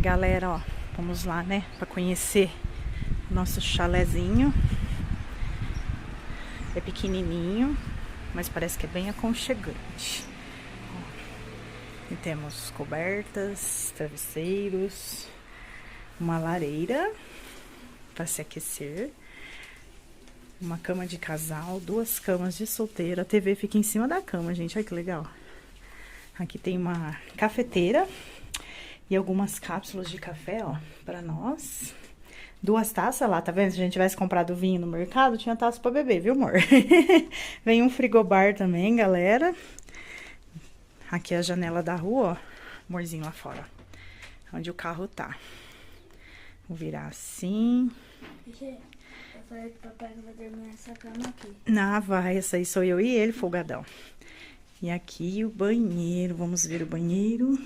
Galera, ó, vamos lá, né? Pra conhecer o nosso chalezinho. É pequenininho, mas parece que é bem aconchegante. Ó, e temos cobertas, travesseiros, uma lareira para se aquecer, uma cama de casal, duas camas de solteiro. A TV fica em cima da cama, gente. Olha que legal. Aqui tem uma cafeteira e algumas cápsulas de café, ó, para nós. Duas taças lá, tá vendo? Se a gente tivesse comprado vinho no mercado, tinha taça pra beber, viu, amor? Vem um frigobar também, galera. Aqui é a janela da rua, ó. Amorzinho lá fora. Onde o carro tá. Vou virar assim. Eu falei pro papai que vai dormir nessa cama aqui. Ah, vai. Essa aí sou eu e ele, folgadão. E aqui o banheiro. Vamos ver o banheiro.